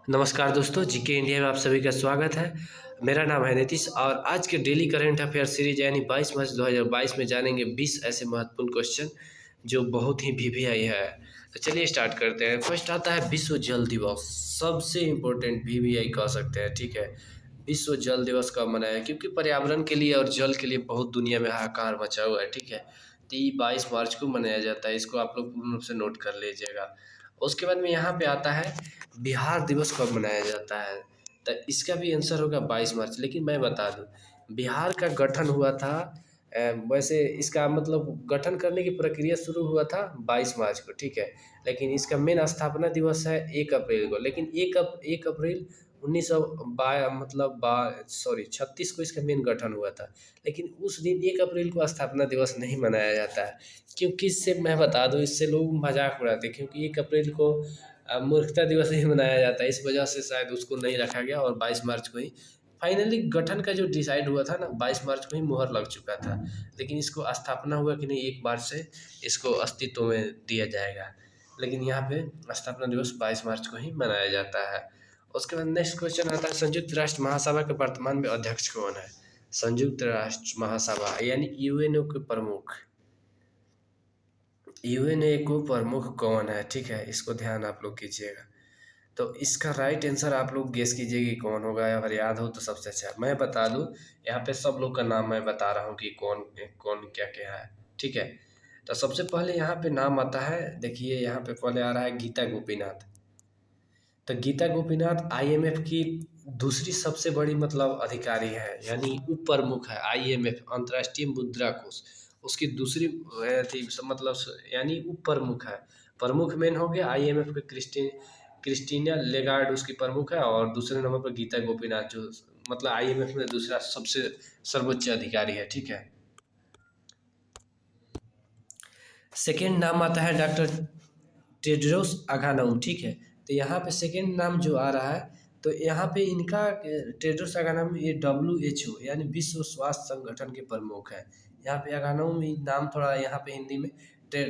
नमस्कार दोस्तों, GK India में आप सभी का स्वागत है। मेरा नाम है नीतीश और आज के डेली करंट अफेयर सीरीज यानी 22 मार्च 2022 में जानेंगे 20 ऐसे महत्वपूर्ण क्वेश्चन जो बहुत ही वीवीआई है। तो चलिए स्टार्ट करते हैं। फर्स्ट आता है विश्व जल दिवस, सबसे इम्पोर्टेंट वीवीआई कह सकते हैं। ठीक है, विश्व जल दिवस कब मनाया? क्योंकि पर्यावरण के लिए और जल के लिए बहुत दुनिया में हाहाकार मचा हुआ है। ठीक है, तो ये 22 मार्च को मनाया जाता है, इसको आप लोग पूर्ण रूप से नोट कर लीजिएगा। उसके बाद में यहाँ पे आता है बिहार दिवस कब मनाया जाता है? तो इसका भी आंसर होगा 22 मार्च। लेकिन मैं बता दूं, बिहार का गठन हुआ था वैसे इसका मतलब गठन करने की प्रक्रिया शुरू हुआ था 22 मार्च को। ठीक है, लेकिन इसका मेन स्थापना दिवस है 1 अप्रैल को। लेकिन 1 अप्रैल 1936 को इसका मेन गठन हुआ था। लेकिन उस दिन 1 अप्रैल को स्थापना दिवस नहीं मनाया जाता है। क्योंकि इससे मैं बता दूं, इससे लोग मजाक उड़ाते हैं, क्योंकि 1 अप्रैल को मूर्खता दिवस ही मनाया जाता है। इस वजह से शायद उसको नहीं रखा गया और 22 मार्च को ही फाइनली गठन का जो डिसाइड हुआ था ना, 22 मार्च को ही मुहर लग चुका था। लेकिन इसको स्थापना हुआ कि नहीं, 1 मार्च से इसको अस्तित्व में दिया जाएगा। लेकिन यहाँ पे स्थापना दिवस 22 मार्च को ही मनाया जाता है। उसके बाद नेक्स्ट क्वेश्चन आता है, संयुक्त राष्ट्र महासभा के वर्तमान में अध्यक्ष कौन है? संयुक्त राष्ट्र महासभा यानी यूएनओ के प्रमुख, यूएनए को प्रमुख कौन है? ठीक है, इसको ध्यान आप लोग कीजिएगा। तो इसका राइट आंसर आप लोग गेस कीजिए कि कौन होगा। अगर याद हो तो सबसे अच्छा। मैं बता दूं, यहाँ पे सब लोग का नाम मैं बता रहा हूँ कि कौन कौन क्या क्या है। ठीक है, तो सबसे पहले यहाँ पे नाम आता है, देखिए यहाँ पे पहले आ रहा है गीता गोपीनाथ। तो गीता गोपीनाथ आईएमएफ की दूसरी सबसे बड़ी मतलब अधिकारी है, यानी उप प्रमुख है। आईएमएफ अंतर्राष्ट्रीय मुद्रा कोष उसकी दूसरी थी मतलब यानी उप प्रमुख है। प्रमुख मेन हो गया आईएमएफ के क्रिस्टीना लेगार्ड उसकी प्रमुख है, और दूसरे नंबर पर गीता गोपीनाथ जो मतलब आईएमएफ में दूसरा सबसे सर्वोच्च अधिकारी है। ठीक है, सेकेंड नाम आता है डॉक्टर टेड्रोस अघानम। ठीक है, तो यहाँ पे सेकेंड नाम जो आ रहा है, तो यहाँ पे इनका टेड्रोस अघानम ये WHO यानी विश्व स्वास्थ्य संगठन के प्रमुख है। यहाँ पे अघानम नाम थोड़ा यहाँ पे हिंदी में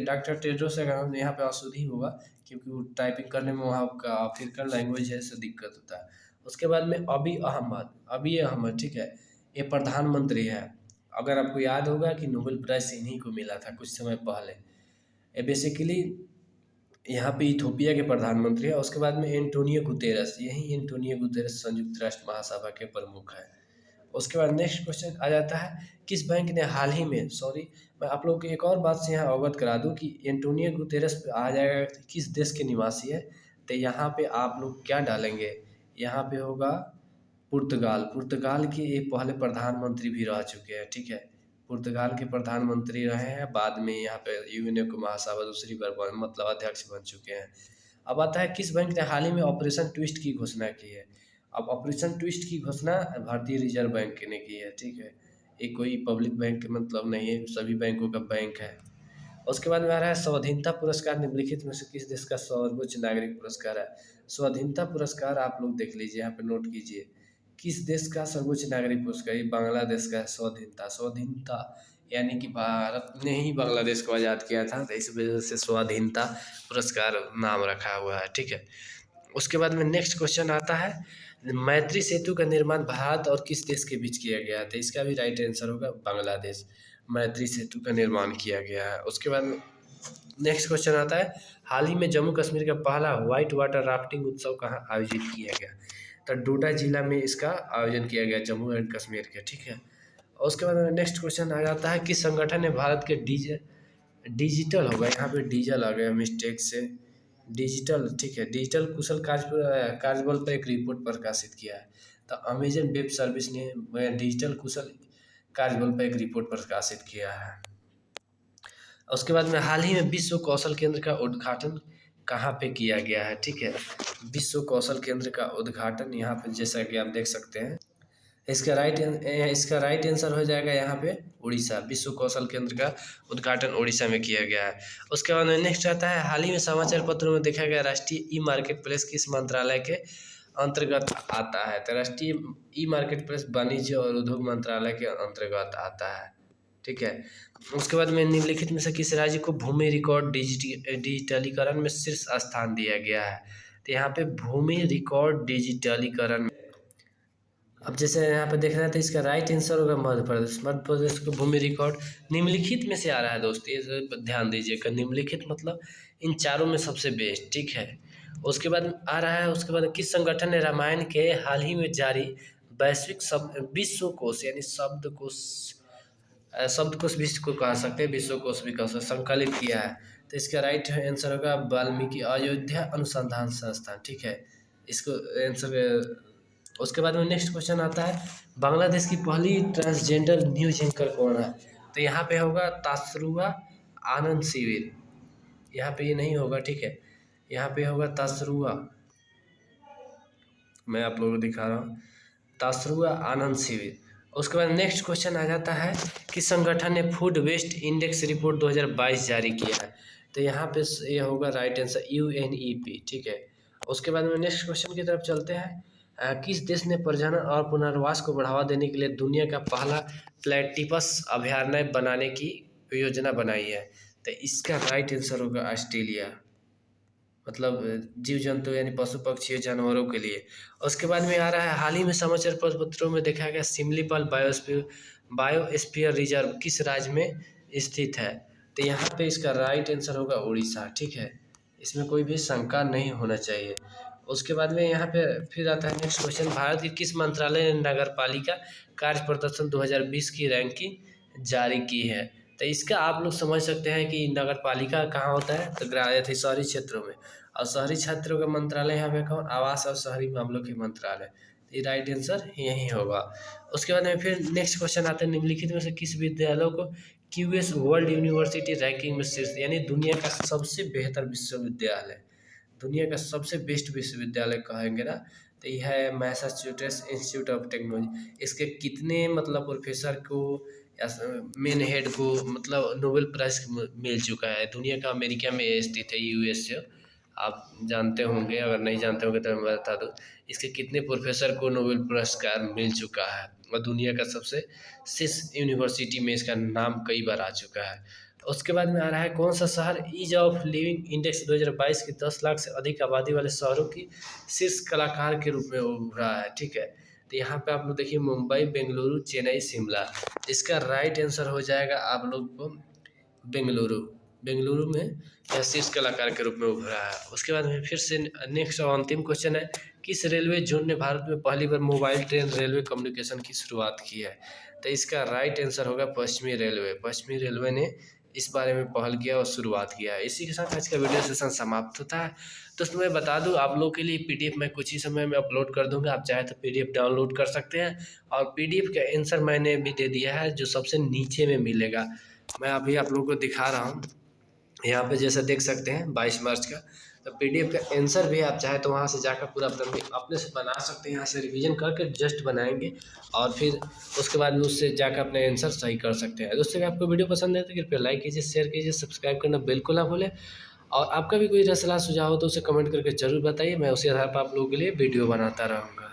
डॉक्टर टेड्रोस अघानम यहाँ पे अशुद्ध ही होगा, क्योंकि वो टाइपिंग करने में वहाँ का अफ्रीकन लैंग्वेज है, इससे दिक्कत होता है। उसके बाद में अभी अहमद। ठीक है, ये प्रधानमंत्री है। अगर आपको याद होगा कि नोबेल प्राइज इन्हीं को मिला था कुछ समय पहले। ये बेसिकली यहाँ पे इथोपिया के प्रधानमंत्री है। उसके बाद में एंटोनियो गुतेरस, यही एंटोनियो गुतेरस संयुक्त राष्ट्र महासभा के प्रमुख है। उसके बाद नेक्स्ट क्वेश्चन आ जाता है, किस बैंक ने हाल ही में मैं आप लोगों को एक और बात से यहाँ अवगत करा दूं कि एंटोनियो गुतेरस पे आ जाएगा किस देश के निवासी है। तो यहाँ पे आप लोग क्या डालेंगे, यहाँ पे होगा पुर्तगाल। पुर्तगाल के ये पहले प्रधानमंत्री भी रह चुके हैं। ठीक है, पुर्तगाल के प्रधानमंत्री रहे हैं, बाद में यहाँ पे यूएनओ महासभा दूसरी बार मतलब अध्यक्ष बन चुके हैं। अब आता है, किस बैंक ने हाल ही में ऑपरेशन ट्विस्ट की घोषणा की है? अब ऑपरेशन ट्विस्ट की घोषणा भारतीय रिजर्व बैंक ने की है। ठीक है, ये कोई पब्लिक बैंक मतलब नहीं है, सभी बैंकों का बैंक है। उसके बाद में आ रहा है, स्वाधीनता पुरस्कार निम्नलिखित में से किस देश का सर्वोच्च नागरिक पुरस्कार है? स्वाधीनता पुरस्कार आप लोग देख लीजिए, यहाँ पे नोट कीजिए, किस देश का सर्वोच्च नागरिक पुरस्कार? ये बांग्लादेश का है। स्वाधीनता यानी कि भारत ने ही बांग्लादेश को आज़ाद किया था, तो इस वजह से स्वाधीनता पुरस्कार नाम रखा हुआ है। ठीक है, उसके बाद में नेक्स्ट क्वेश्चन आता है, मैत्री सेतु का निर्माण भारत और किस देश के बीच किया गया है? तो इसका भी राइट आंसर होगा बांग्लादेश। मैत्री सेतु का निर्माण किया गया है। उसके बाद में नेक्स्ट क्वेश्चन आता है, हाल ही में जम्मू कश्मीर का पहला व्हाइट वाटर राफ्टिंग उत्सव कहाँ आयोजित किया गया? तो डोडा जिला में इसका आयोजन किया गया, जम्मू एंड कश्मीर के। ठीक है, और उसके बाद में नेक्स्ट क्वेश्चन आ जाता है, किस संगठन ने भारत के डिजिटल होगा, यहाँ पे डीजल आ गया मिस्टेक से, डिजिटल। ठीक है, डिजिटल कुशल कार्यबल पर एक रिपोर्ट प्रकाशित किया है। तो अमेजन वेब सर्विस ने डिजिटल कुशल कार्यबल पर एक रिपोर्ट प्रकाशित किया है। उसके बाद में हाल ही में विश्व कौशल केंद्र का उद्घाटन कहाँ पे किया गया है? ठीक है, विश्व कौशल केंद्र का उद्घाटन यहाँ पे जैसा कि आप देख सकते हैं, इसका राइट आंसर हो जाएगा यहाँ पे उड़ीसा। विश्व कौशल केंद्र का उद्घाटन उड़ीसा में किया गया है। उसके बाद में नेक्स्ट आता है, हाल ही में समाचार पत्रों में देखा गया राष्ट्रीय ई मार्केट प्लेस किस मंत्रालय के अंतर्गत आता है? तो राष्ट्रीय ई मार्केट प्लेस वाणिज्य और उद्योग मंत्रालय के अंतर्गत आता है। ठीक है, उसके बाद में निम्नलिखित में से किस राज्य को भूमि रिकॉर्ड डिजिटलीकरण में शीर्ष स्थान दिया गया है? तो यहाँ पे भूमि रिकॉर्ड डिजिटलीकरण। अब जैसे यहाँ पे देख रहे हैं तो इसका राइट आंसर होगा मध्य प्रदेश। मध्य प्रदेश को भूमि रिकॉर्ड निम्नलिखित में से आ रहा है दोस्त, ये ध्यान दीजिएगा। निम्नलिखित मतलब इन चारों में सबसे बेस्ट, ठीक है। उसके बाद आ रहा है, उसके बाद किस संगठन ने रामायण के हाल ही में जारी वैश्विक विश्वकोश यानी शब्दकोश विश्व को कह सकते हैं, विश्वकोश भी कह सकते हैं, संकलित किया है। तो इसका राइट आंसर होगा वाल्मीकि अयोध्या अनुसंधान संस्थान, ठीक है। इसको आंसर। उसके बाद में नेक्स्ट क्वेश्चन आता है, बांग्लादेश की पहली ट्रांसजेंडर न्यूज एंकर कौन है? तो यहाँ पे होगा तासरुआ आनंद शिविर। यहाँ पे ये नहीं होगा, ठीक है। यहाँ पे होगा तासरुआ, मैं आप लोगों को दिखा रहा हूँ, तासरुआ आनंद शिविर। उसके बाद नेक्स्ट क्वेश्चन आ जाता है कि संगठन ने फूड वेस्ट इंडेक्स रिपोर्ट 2022 जारी किया है। तो यहाँ पे ये होगा राइट आंसर UNEP, ठीक है। उसके बाद में नेक्स्ट क्वेश्चन की तरफ चलते हैं। किस देश ने प्रजनन और पुनर्वास को बढ़ावा देने के लिए दुनिया का पहला प्लेटिपस अभयारण्य बनाने की योजना बनाई है? तो इसका राइट आंसर होगा ऑस्ट्रेलिया, मतलब जीव जंतु यानी पशु पक्षी जानवरों के लिए। उसके बाद में आ रहा है, हाल ही में समाचार पत्रों में देखा गया सिमलीपाल बायोस्फीयर रिजर्व किस राज्य में स्थित है? तो यहाँ पे इसका राइट आंसर होगा उड़ीसा, ठीक है। इसमें कोई भी शंका नहीं होना चाहिए। उसके बाद में यहाँ पे फिर आता है नेक्स्ट क्वेश्चन, भारत के किस मंत्रालय ने नगर पालिका कार्य प्रदर्शन 2020 की रैंकिंग जारी की है? तो इसका आप लोग समझ सकते हैं कि नगर पालिका कहाँ होता है, तो शहरी क्षेत्रों में, और शहरी क्षेत्रों का मंत्रालय यहाँ पे कौन? आवास और शहरी मामलों के मंत्रालय। ये राइट आंसर यही होगा। उसके बाद में फिर नेक्स्ट क्वेश्चन आता है, निम्नलिखित में से किस विद्यालय को QS वर्ल्ड यूनिवर्सिटी रैंकिंग में शीर्ष यानी दुनिया का सबसे बेहतर विश्वविद्यालय, दुनिया का सबसे बेस्ट विश्वविद्यालय कहेंगे ना, तो यह है मैसाचुसेट्स इंस्टीट्यूट ऑफ टेक्नोलॉजी। इसके कितने मतलब प्रोफेसर को या मेन हेड को मतलब नोबेल प्राइज मिल चुका है? दुनिया का अमेरिका में स्थित है, US से, आप जानते होंगे, अगर नहीं जानते होंगे तो मैं बता दूँ। इसके कितने प्रोफेसर को नोबेल पुरस्कार मिल चुका है और दुनिया का सबसे शीर्ष यूनिवर्सिटी में इसका नाम कई बार आ चुका है। उसके बाद में आ रहा है, कौन सा शहर ईज ऑफ लिविंग इंडेक्स 2022 की 10 लाख से अधिक आबादी वाले शहरों की शीर्ष कलाकार के रूप में उभरा है? ठीक है, तो यहाँ पे आप लोग देखिए मुंबई, बेंगलुरु, चेन्नई, शिमला। इसका राइट आंसर हो जाएगा आप लोग को बेंगलुरु। बेंगलुरु में यह शीर्ष कलाकार के रूप में उभरा है। उसके बाद में फिर से नेक्स्ट और अंतिम क्वेश्चन है, किस रेलवे जोन ने भारत में पहली बार मोबाइल ट्रेन रेलवे कम्युनिकेशन की शुरुआत की है? तो इसका राइट आंसर होगा पश्चिमी रेलवे। पश्चिमी रेलवे ने इस बारे में पहल किया और शुरुआत किया है। इसी के साथ आज का वीडियो सेशन समाप्त होता है। दोस्तों मैं बता दूं आप लोगों के लिए PDF मैं कुछ ही समय में अपलोड कर दूंगा, आप चाहे तो PDF डाउनलोड कर सकते हैं। और PDF का आंसर मैंने भी दे दिया है जो सबसे नीचे में मिलेगा, मैं अभी आप लोगों को दिखा रहा हूँ। यहाँ पे जैसे देख सकते हैं 22 मार्च का, तो PDF का आंसर भी आप चाहे तो वहाँ से जाकर पूरा अपने से बना सकते हैं। यहाँ से रिवीजन करके जस्ट बनाएंगे और फिर उसके बाद में उससे जाकर अपने आंसर सही कर सकते हैं। दोस्तों अगर आपको वीडियो पसंद है तो कृपया लाइक कीजिए, शेयर कीजिए, सब्सक्राइब करना बिल्कुल ना भूलें। और आपका भी कोई सलाह सुझाव हो तो उसे कमेंट करके जरूर बताइए, मैं उसी आधार पर आप लोगों के लिए वीडियो बनाता रहूँगा।